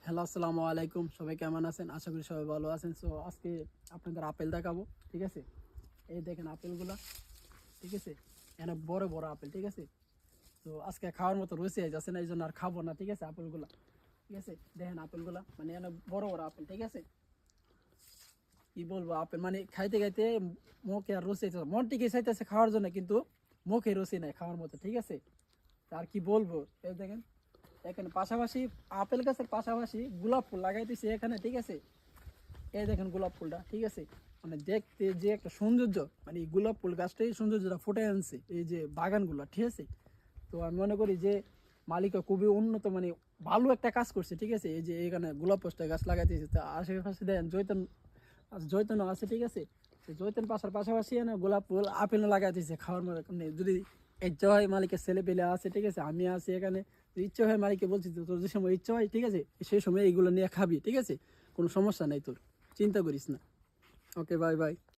Hello, আসসালামু আলাইকুম। সবাই কেমন আছেন? আশা করি সবাই ভালো আছেন। সো আজকে আপনাদের আপেল দেখাবো, ঠিক আছে? এই দেখেন আপেলগুলা, ঠিক আছে? এখানে বড় বড় আপেল, ঠিক আছে? তো আজকে খাওয়ার মতো রুচি হয়ে যাচ্ছে না, এই জন্য আর খাবো না, ঠিক আছে? আপেলগুলা, ঠিক আছে? দেখেন আপেলগুলা, মানে এখানে বড় বড় আপেল, ঠিক আছে? কি বলবো, আপেল মানে খাইতে খাইতে মুখে আর রুচি হচ্ছে না। মন টিকে চাইতেছে খাওয়ার জন্য, কিন্তু মুখে রুচি নাই খাওয়ার মতো, ঠিক আছে? তা আর কি বলবো, এই দেখেন এখানে পাশাপাশি আপেল গাছের পাশাপাশি গোলাপ ফুল লাগাইতেছি এখানে, ঠিক আছে? এই দেখেন গোলাপ ফুলটা, ঠিক আছে? মানে দেখতে যে একটা সৌন্দর্য, মানে এই গোলাপ ফুল গাছটাই সৌন্দর্যটা ফুটে আনছে এই যে বাগানগুলো, ঠিক আছে? তো আমি মনে করি যে মালিকা খুবই উন্নত, মানে ভালো একটা কাজ করছে, ঠিক আছে? এই যে এখানে গোলাপ পোস্টার গাছ লাগাইতেছে, তা আশেপাশে দেখেন জৈতন জৈতনও আছে, ঠিক আছে? তো জৈতন পাশার পাশাপাশি না গোলাপ ফুল আপেল লাগাইতেছে খাওয়ার মতো। মানে যদি ইচ্ছা হয়, মালিকের ছেলে পেলে আছে, ঠিক আছে? আমি আছি এখানে, যদি ইচ্ছা হয় মালিককে বলছি তো তোর যে সময় ইচ্ছা হয়, ঠিক আছে, সেই সময় এইগুলো নিয়ে খাবি, ঠিক আছে? কোনো সমস্যা নেই তোর, চিন্তা করিস না। ওকে, বাই বাই।